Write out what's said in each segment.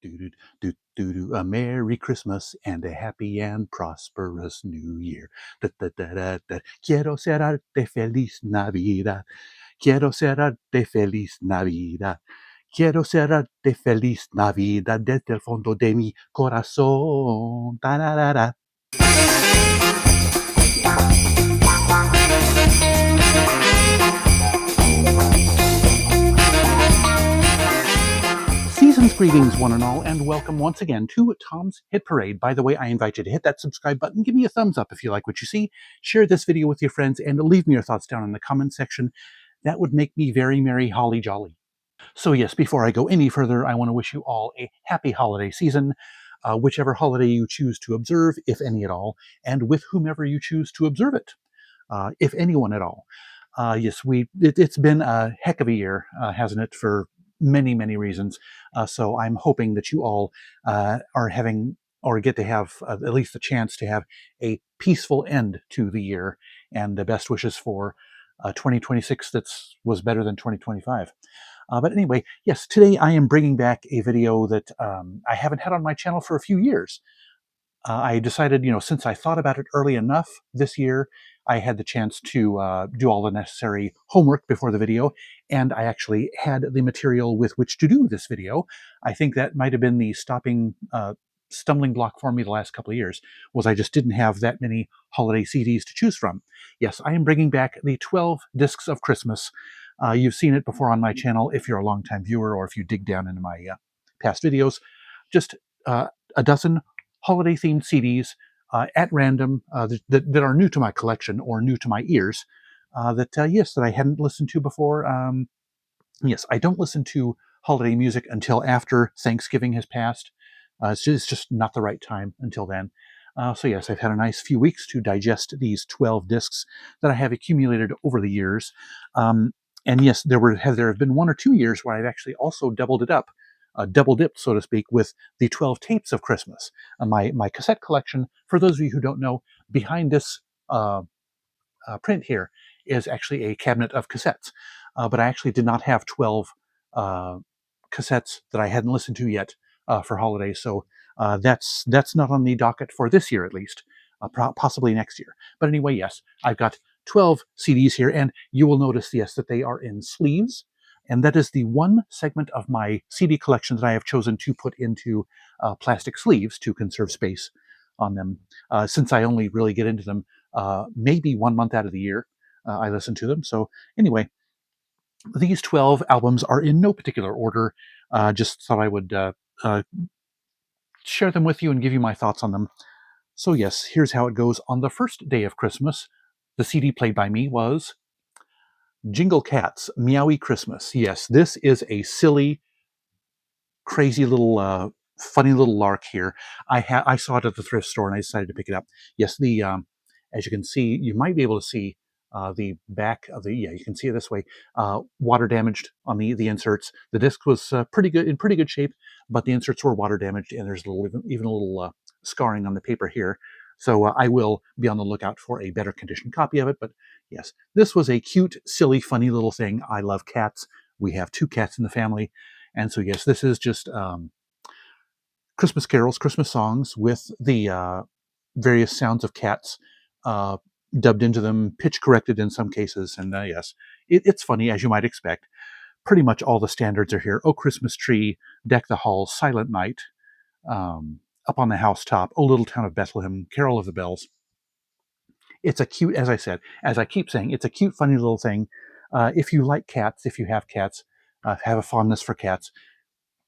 A Merry Christmas and a happy and prosperous New Year. Da, da, da, da, da. Quiero cerrarte feliz Navidad. Quiero cerrarte feliz Navidad. Quiero cerrarte feliz Navidad desde el fondo de mi corazón. Da, da, da, da. Season's greetings, one and all, and welcome once again to Tom's Hit Parade. By the way, I invite you to hit that subscribe button, give me a thumbs up if you like what you see, share this video with your friends, and leave me your thoughts down in the comment section. That would make me very merry, holly jolly. So yes, before I go any further, I want to wish you all a happy holiday season, whichever holiday you choose to observe, if any at all, and with whomever you choose to observe it, if anyone at all. Yes, it's been a heck of a year, hasn't it, for many, many reasons. So I'm hoping that you all are having or get to have at least the chance to have a peaceful end to the year, and the best wishes for 2026 that was better than 2025. But anyway, yes, today I am bringing back a video that I haven't had on my channel for a few years. I decided, since I thought about it early enough this year, I had the chance to do all the necessary homework before the video, and I actually had the material with which to do this video. I think that might have been the stumbling block for me the last couple of years, was I just didn't have that many holiday CDs to choose from. Yes, I am bringing back the 12 Discs of Christmas. You've seen it before on my channel if you're a longtime viewer, or if you dig down into my past videos. Just a dozen holiday-themed CDs at random that are new to my collection or new to my ears, that I hadn't listened to before. Yes, I don't listen to holiday music until after Thanksgiving has passed. It's just not the right time until then. So yes, I've had a nice few weeks to digest these 12 discs that I have accumulated over the years. And yes, there have been 1 or 2 years where I've actually also doubled it up, double dipped, so to speak, with the 12 tapes of Christmas. My cassette collection, for those of you who don't know, behind this print here is actually a cabinet of cassettes. But I actually did not have 12 cassettes that I hadn't listened to yet for holidays. So that's not on the docket for this year, at least, possibly next year. But anyway, yes, I've got 12 CDs here, and you will notice, yes, that they are in sleeves. And that is the one segment of my CD collection that I have chosen to put into plastic sleeves to conserve space on them, since I only really get into them maybe 1 month out of the year. I listen to them. So anyway, these 12 albums are in no particular order. Just thought I would share them with you and give you my thoughts on them. So yes, here's how it goes. On the first day of Christmas, the CD played by me was Jingle Cats, Meowie Christmas. Yes, this is a silly, crazy little, funny little lark here. I saw it at the thrift store and I decided to pick it up. Yes, as you can see, you might be able to see the back of you can see it this way, water damaged on the inserts. The disc was in pretty good shape, but the inserts were water damaged, and there's even a little scarring on the paper here. So I will be on the lookout for a better conditioned copy of it. But yes, this was a cute, silly, funny little thing. I love cats. We have 2 cats in the family. And so yes, this is just Christmas carols, Christmas songs with the various sounds of cats dubbed into them, pitch corrected in some cases. And yes, it's funny, as you might expect. Pretty much all the standards are here. Oh, Christmas Tree, Deck the Halls, Silent Night, Up on the Housetop, Oh, Little Town of Bethlehem, Carol of the Bells. It's a cute, as I keep saying, it's a cute, funny little thing. If you like cats, if you have cats, have a fondness for cats,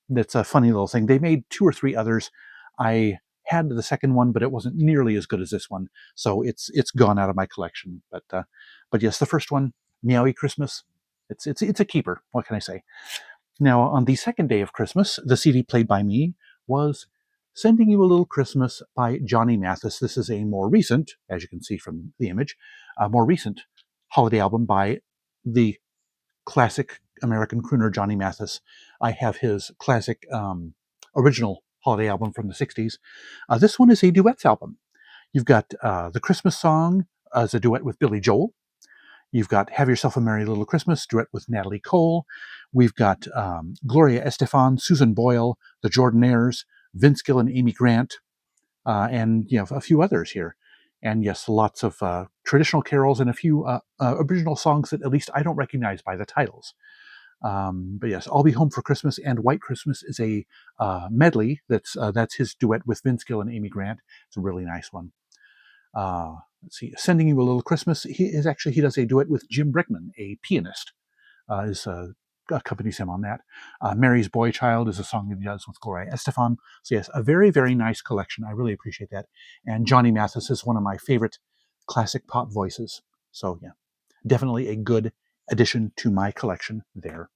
that's a funny little thing. They made 2 or 3 others. I had the second one, but it wasn't nearly as good as this one, so it's gone out of my collection. But yes, the first one, Meowie Christmas, it's a keeper. What can I say? Now, on the second day of Christmas, the CD played by me was Sending You a Little Christmas by Johnny Mathis. This is a more recent, as you can see from the image, a more recent holiday album by the classic American crooner Johnny Mathis. I have his classic original holiday album from the 60s. This one is a duets album. You've got The Christmas Song as a duet with Billy Joel. You've got Have Yourself a Merry Little Christmas, duet with Natalie Cole. We've got Gloria Estefan, Susan Boyle, the Jordanaires, Vince Gill and Amy Grant, and a few others here. And yes, lots of traditional carols and a few original songs that at least I don't recognize by the titles. But yes, I'll Be Home for Christmas and White Christmas is a medley. That's his duet with Vince Gill and Amy Grant. It's a really nice one. Let's see, Sending You a Little Christmas. He does a duet with Jim Brickman, a pianist. Accompanies him on that. Mary's Boy Child is a song that he does with Gloria Estefan. So yes, a very, very nice collection. I really appreciate that. And Johnny Mathis is one of my favorite classic pop voices. So yeah, definitely a good addition to my collection there.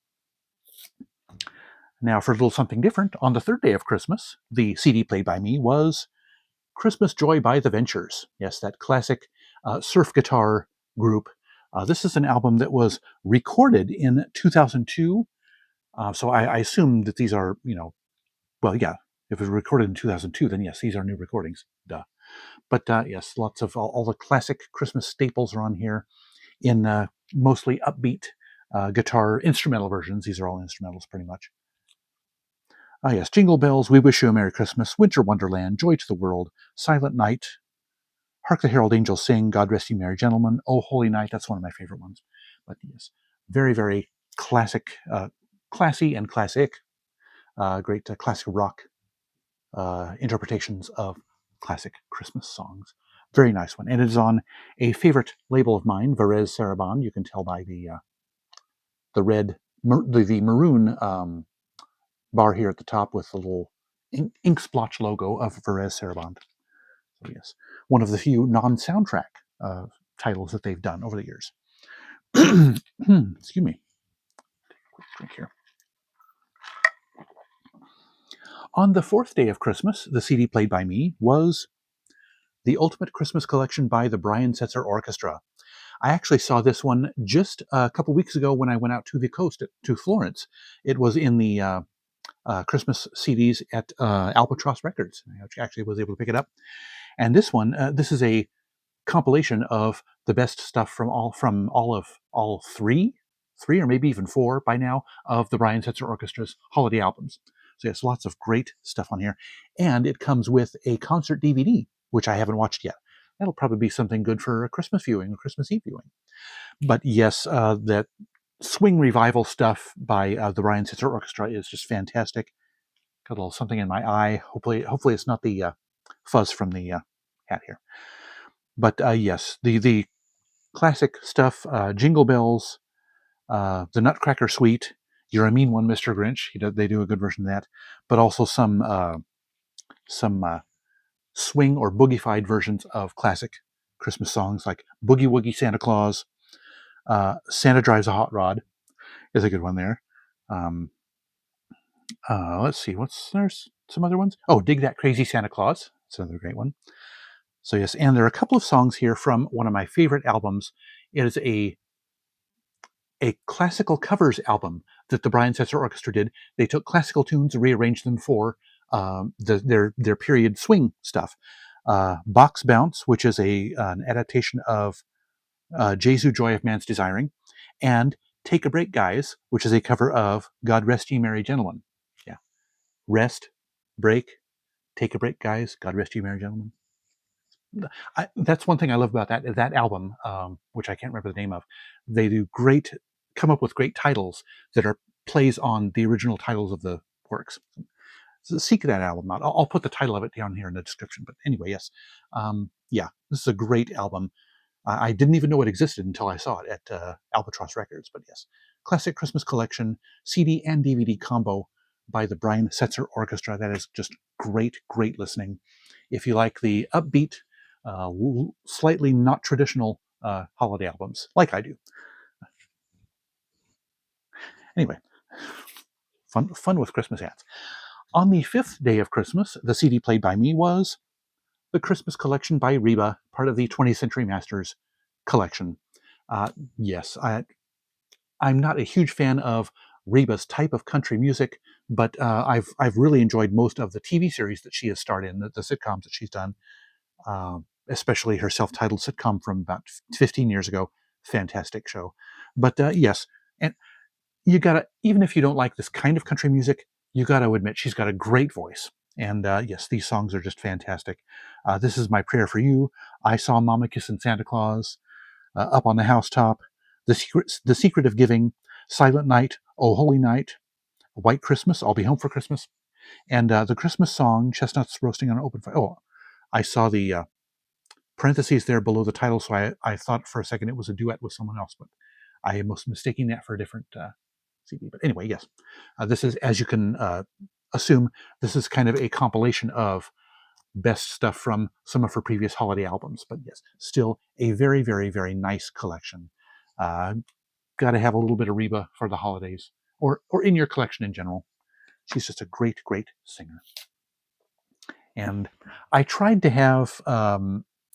Now for a little something different, on the third day of Christmas, the CD played by me was Christmas Joy by The Ventures. Yes, that classic surf guitar group. This is an album that was recorded in 2002. So I assume that these are, well, yeah, if it was recorded in 2002, then yes, these are new recordings. Duh. But yes, lots of all the classic Christmas staples are on here in mostly upbeat guitar instrumental versions. These are all instrumentals pretty much. Yes, Jingle Bells, We Wish You a Merry Christmas, Winter Wonderland, Joy to the World, Silent Night, Hark the Herald Angels Sing, God Rest You Merry Gentlemen, Oh Holy Night, that's one of my favorite ones. But yes, very, very classic, classy and classic, great classic rock interpretations of classic Christmas songs. Very nice one. And it is on a favorite label of mine, Varese Sarabande. You can tell by the red, the maroon bar here at the top with the little ink splotch logo of Varese Sarabande. So yes, one of the few non-soundtrack titles that they've done over the years. Excuse me. Quick drink here. On the fourth day of Christmas, the CD played by me was The Ultimate Christmas Collection by the Brian Setzer Orchestra. I actually saw this one just a couple weeks ago when I went out to the coast to Florence. It was in the Christmas CDs at Albatross Records. I actually was able to pick it up. And this one, this is a compilation of the best stuff from all three or maybe even four by now of the Brian Setzer Orchestra's holiday albums. So yes, lots of great stuff on here, and it comes with a concert DVD, which I haven't watched yet. That'll probably be something good for a Christmas viewing or Christmas Eve viewing. But yes, that swing revival stuff by the Brian Setzer Orchestra is just fantastic. Got a little something in my eye. Hopefully it's not the fuzz from the hat here. But yes, the classic stuff, Jingle Bells, the Nutcracker Suite, You're a Mean One, Mr. Grinch. They do a good version of that. But also some swing or boogie-fied versions of classic Christmas songs like Boogie Woogie Santa Claus, Santa Drives a Hot Rod is a good one there. Let's see, there's some other ones. Oh, Dig That Crazy Santa Claus. That's another great one. So yes, and there are a couple of songs here from one of my favorite albums. It is a classical covers album that the Brian Setzer Orchestra did. They took classical tunes and rearranged them for their period swing stuff. Box Bounce, which is an adaptation of Jesu Joy of Man's Desiring, and Take a Break Guys, which is a cover of God Rest Ye Merry Gentlemen. Yeah. Rest, break, take a break, guys. God Rest Ye Merry Gentlemen. That's one thing I love about that album, which I can't remember the name of. They come up with great titles that are plays on the original titles of the works. So seek that album out. I'll put the title of it down here in the description. But anyway, yes, yeah, this is a great album. I didn't even know it existed until I saw it at Albatross Records. But yes, classic Christmas collection, CD and DVD combo by the Brian Setzer Orchestra. That is just great, great listening. If you like the upbeat, slightly not traditional holiday albums, like I do. Anyway, fun with Christmas hats. On the fifth day of Christmas, the CD played by me was the Christmas Collection by Reba, part of the 20th Century Masters collection. Yes, I'm not a huge fan of Reba's type of country music, but I've really enjoyed most of the TV series that she has starred in, the sitcoms that she's done, especially her self-titled sitcom from about 15 years ago. Fantastic show. But yes, and you gotta, even if you don't like this kind of country music, you gotta admit she's got a great voice. And yes, these songs are just fantastic. This is My Prayer for You, I Saw Mama Kissing Santa Claus, Up on the Housetop, The Secret of Giving, Silent Night, Oh Holy Night, White Christmas, I'll Be Home for Christmas, and the Christmas song, Chestnuts Roasting on an Open Fire. Oh, I saw the parentheses there below the title, so I thought for a second it was a duet with someone else, but I was mistaking that for a different CD. But anyway, yes, this is, as you can assume, this is kind of a compilation of best stuff from some of her previous holiday albums. But yes, still a very, very, very nice collection. Uh, Got to have a little bit of Reba for the holidays, or in your collection in general. She's just a great, great singer. And I tried to have,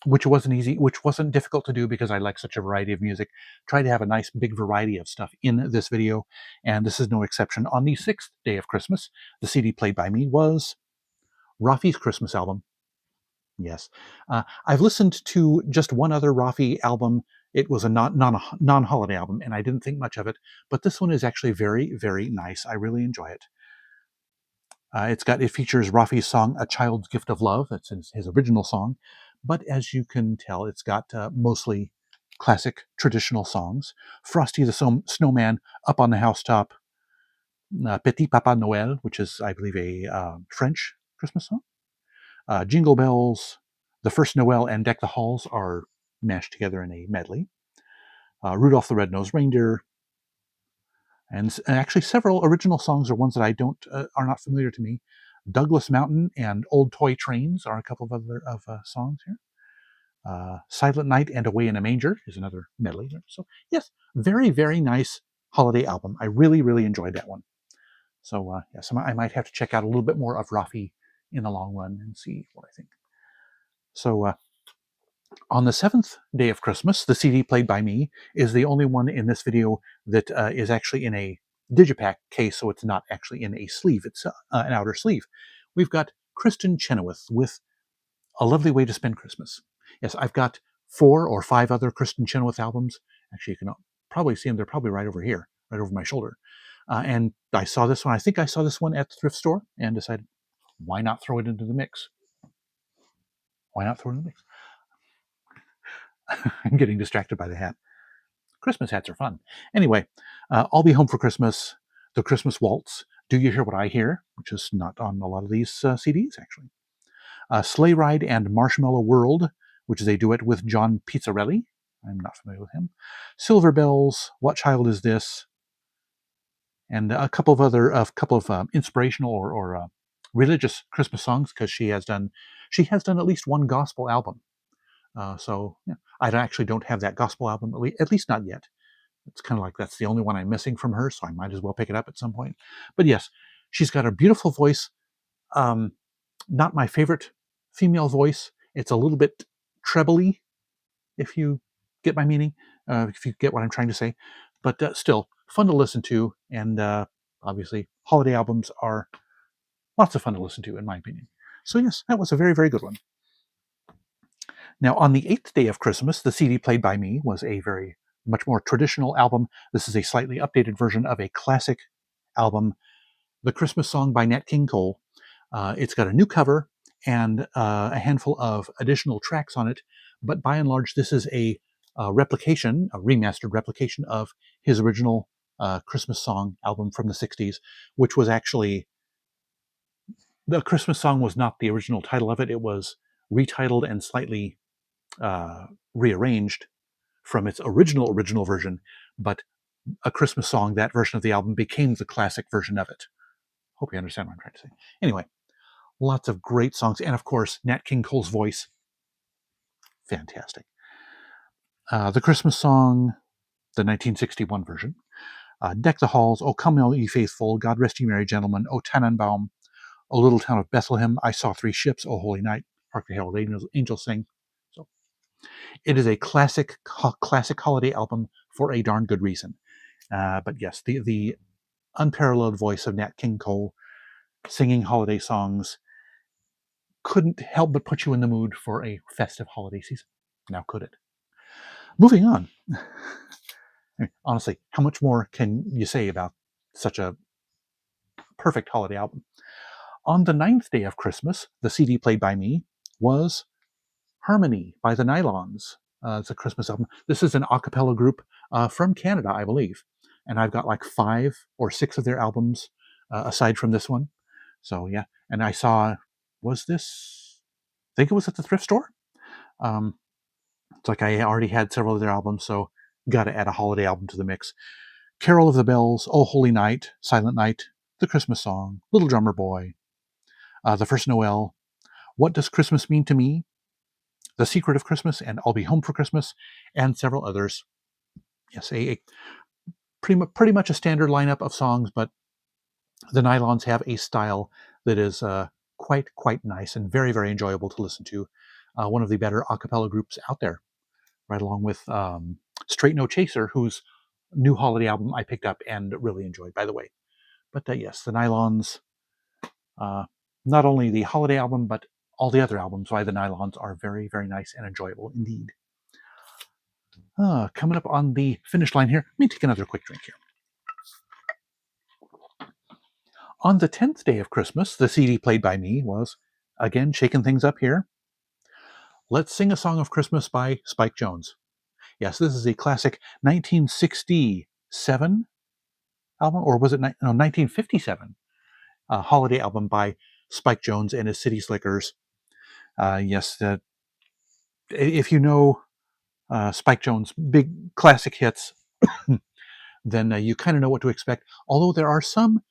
which wasn't difficult to do because I like such a variety of music, try to have a nice big variety of stuff in this video, and this is no exception. On the 6th day of Christmas, the CD played by me was Rafi's Christmas album. Yes. I've listened to just one other Rafi album. It was a non-holiday album, and I didn't think much of it, but this one is actually very, very nice. I really enjoy it. It features Rafi's song "A Child's Gift of Love." That's his original song, but as you can tell, it's got mostly classic traditional songs. Frosty the Snowman, Up on the Housetop, Petit Papa Noël, which is, I believe, a French Christmas song. Jingle Bells, The First Noel, and Deck the Halls are mashed together in a medley. Rudolph the Red-Nosed Reindeer, and actually several original songs are ones that are not familiar to me. Douglas Mountain and Old Toy Trains are a couple of other songs here. Silent Night and Away in a Manger is another medley. So yes, very, very nice holiday album. I really, really enjoyed that one. So yes, I might have to check out a little bit more of Rafi in the long run and see what I think. So on the 7th day of Christmas, the CD played by me is the only one in this video that is actually in a digipack case, so it's not actually in a sleeve. It's an outer sleeve. We've got Kristen Chenoweth with A Lovely Way to Spend Christmas. Yes, I've got 4 or 5 other Kristen Chenoweth albums. Actually, you can probably see them. They're probably right over here, right over my shoulder. And I saw this one. I think I saw this one at the thrift store and decided, why not throw it into the mix? Why not throw it in the mix? I'm getting distracted by the hat. Christmas hats are fun. Anyway, I'll Be Home for Christmas, The Christmas Waltz, Do You Hear What I Hear, which is not on a lot of these CDs, actually. Sleigh Ride and Marshmallow World, which is a duet with John Pizzarelli. I'm not familiar with him. Silver Bells, What Child Is This? And a couple of inspirational or religious Christmas songs, because she has done at least one gospel album. So yeah, I actually don't have that gospel album, at least not yet. It's kind of like that's the only one I'm missing from her, so I might as well pick it up at some point. But yes, she's got a beautiful voice. Not my favorite female voice. It's a little bit trebly, if you get my meaning, if you get what I'm trying to say. But still, fun to listen to, and obviously, holiday albums are lots of fun to listen to, in my opinion. So yes, that was a very, very good one. Now, on the 8th day of Christmas, the CD played by me was a very much more traditional album. This is a slightly updated version of a classic album, The Christmas Song by Nat King Cole. It's got a new cover and a handful of additional tracks on it, but by and large, this is a remastered replication of his original Christmas song album from the 60s, which was actually, the Christmas song was not the original title of it. It was retitled and slightly rearranged from its original version, but A Christmas Song, that version of the album, became the classic version of it. Hope you understand what I'm trying to say. Anyway, lots of great songs, and of course, Nat King Cole's voice, fantastic. The Christmas Song, the 1961 version, Deck the Halls, O Come All Ye Faithful, God Rest Ye Merry Gentlemen, O Tannenbaum, O Little Town of Bethlehem, I Saw Three Ships, O Holy Night, Hark the Herald Angels Sing. So it is a classic holiday album for a darn good reason. But yes, the unparalleled voice of Nat King Cole singing holiday songs couldn't help but put you in the mood for a festive holiday season. Now could it? Moving on. Honestly, how much more can you say about such a perfect holiday album. On the 9th day of Christmas, the CD played by me was Harmony by the Nylons. It's a Christmas album. This is an a cappella group from Canada, I believe. And I've got like 5 or 6 of their albums aside from this one. So yeah, and I saw, was this, I think it was at the thrift store. It's like I already had several of their albums, so got to add a holiday album to the mix. Carol of the Bells, Oh Holy Night, Silent Night, The Christmas Song, Little Drummer Boy, The First Noel, What Does Christmas Mean to Me, The Secret of Christmas, and I'll Be Home for Christmas, and several others. Yes, a pretty much a standard lineup of songs, but the Nylons have a style that is quite nice and very, very enjoyable to listen to. One of the better a cappella groups out there, right along with Straight No Chaser, whose new holiday album I picked up and really enjoyed, by the way. But yes, the Nylons, not only the holiday album, but all the other albums by the Nylons are very, very nice and enjoyable indeed. Coming up on the finish line here, let me take another quick drink here. On the 10th day of Christmas, the CD played by me was, again, shaking things up here, Let's Sing a Song of Christmas by Spike Jones. Yes, this is a classic 1967 album, or was it 1957 holiday album by Spike Jones and his City Slickers. Yes, if you know Spike Jones' big classic hits, then you kind of know what to expect. Although there are some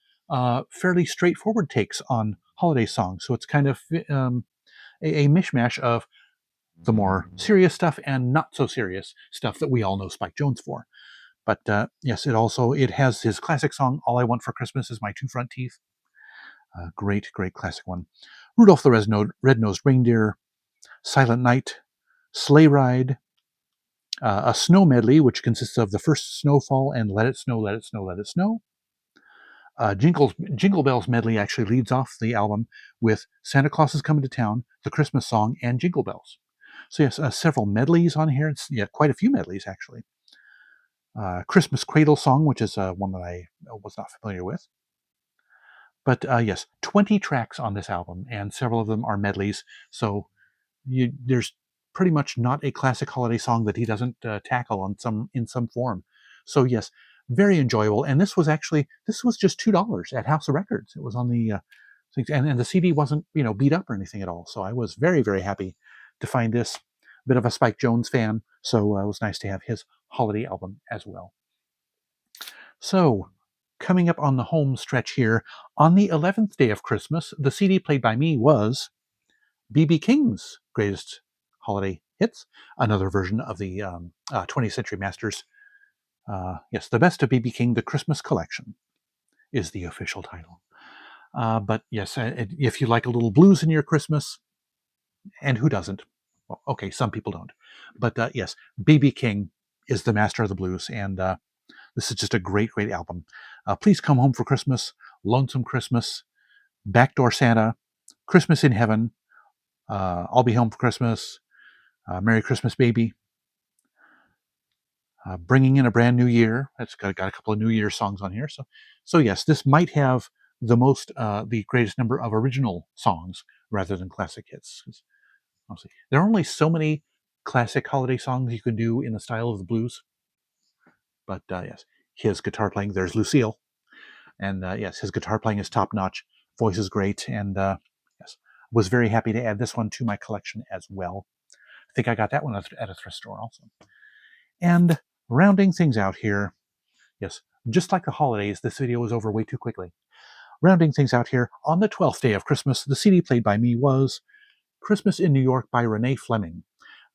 fairly straightforward takes on holiday songs, so it's kind of a mishmash of the more serious stuff and not so serious stuff that we all know Spike Jones for. But yes, it has his classic song, All I Want for Christmas Is My Two Front Teeth. Great classic one. Rudolph the Red-Nosed Reindeer, Silent Night, Sleigh Ride, a snow medley, which consists of The First Snowfall and Let It Snow, Let It Snow, Let It Snow. Jingle Bells medley actually leads off the album with Santa Claus is Coming to Town, The Christmas Song, and Jingle Bells. So yes, several medleys on here. Quite a few medleys actually. Christmas Cradle Song, which is one that I was not familiar with. But yes, 20 tracks on this album, and several of them are medleys. So there's pretty much not a classic holiday song that he doesn't tackle in some form. So yes, very enjoyable. And this was just $2 at House of Records. It was on the and the CD wasn't beat up or anything at all. So I was very, very happy to find this. Bit of a Spike Jones fan, so it was nice to have his holiday album as well. So, coming up on the home stretch here, on the 11th day of Christmas, the CD played by me was B.B. King's greatest holiday hits, another version of the 20th Century Masters. Yes, the best of B.B. King, the Christmas Collection is the official title. But yes, if you like a little blues in your Christmas, and who doesn't? Well, okay, some people don't. But yes, B.B. King is the master of the blues, and this is just a great album. Please Come Home for Christmas, Lonesome Christmas, Backdoor Santa, Christmas in Heaven, I'll Be Home for Christmas, Merry Christmas Baby, Bringing in a Brand New Year. That's got a couple of New Year songs on here. So yes, this might have the greatest number of original songs rather than classic hits. Honestly, there are only so many classic holiday songs you can do in the style of the blues. But yes, his guitar playing, there's Lucille. And yes, his guitar playing is top notch. Voice is great. And yes, was very happy to add this one to my collection as well. I think I got that one at a thrift store also. And rounding things out here, yes, just like the holidays, this video was over way too quickly. Rounding things out here, on the 12th day of Christmas, the CD played by me was Christmas in New York by Renee Fleming.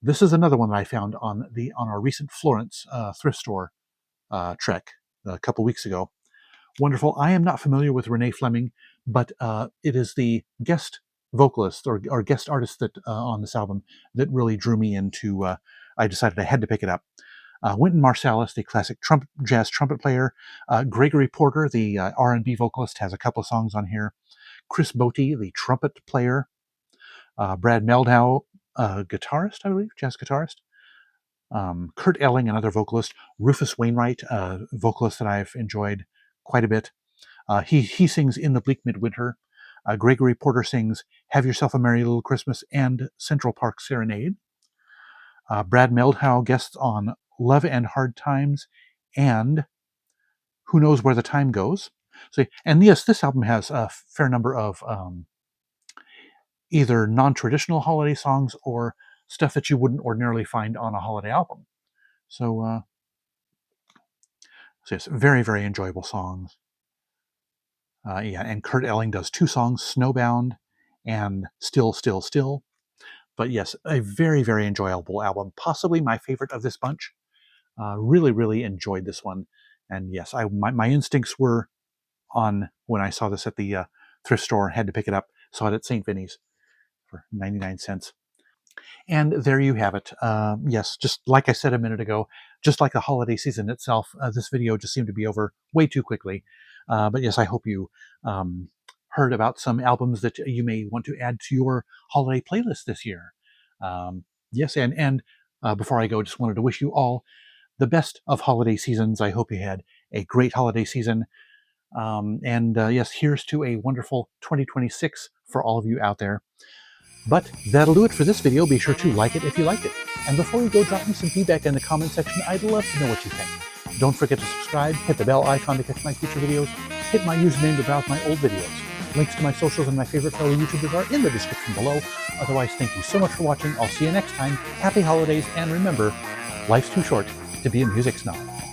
This is another one that I found on our recent Florence thrift store trek a couple weeks ago. Wonderful. I am not familiar with Renee Fleming, but it is the guest vocalist or guest artist that on this album that really drew me into. I decided I had to pick it up. Wynton Marsalis, the classic jazz trumpet player. Gregory Porter, the R&B vocalist, has a couple of songs on here. Chris Botti, the trumpet player. Brad Meldau, guitarist, I believe, jazz guitarist. Kurt Elling, another vocalist. Rufus Wainwright, a vocalist that I've enjoyed quite a bit. He sings In the Bleak Midwinter. Gregory Porter sings Have Yourself a Merry Little Christmas and Central Park Serenade. Brad Meldau guests on Love and Hard Times and Who Knows Where the Time Goes. So, and yes, this album has a fair number of either non-traditional holiday songs or stuff that you wouldn't ordinarily find on a holiday album. So yes, very, very enjoyable songs. Yeah, and Kurt Elling does 2 songs, Snowbound and Still, Still, Still. But yes, a very, very enjoyable album. Possibly my favorite of this bunch. Really, really enjoyed this one. And yes, my instincts were on when I saw this at the thrift store, had to pick it up. Saw it at St. Vinny's for 99 cents. And there you have it. Yes, just like I said a minute ago, just like the holiday season itself, this video just seemed to be over way too quickly. But yes, I hope you heard about some albums that you may want to add to your holiday playlist this year. Yes, and before I go, just wanted to wish you all the best of holiday seasons. I hope you had a great holiday season. And yes, here's to a wonderful 2026 for all of you out there. But that'll do it for this video. Be sure to like it if you liked it. And before you go, drop me some feedback in the comment section. I'd love to know what you think. Don't forget to subscribe, hit the bell icon to catch my future videos, hit my username to browse my old videos. Links to my socials and my favorite fellow YouTubers are in the description below. Otherwise, thank you so much for watching. I'll see you next time. Happy holidays, and remember, life's too short to be a music snob.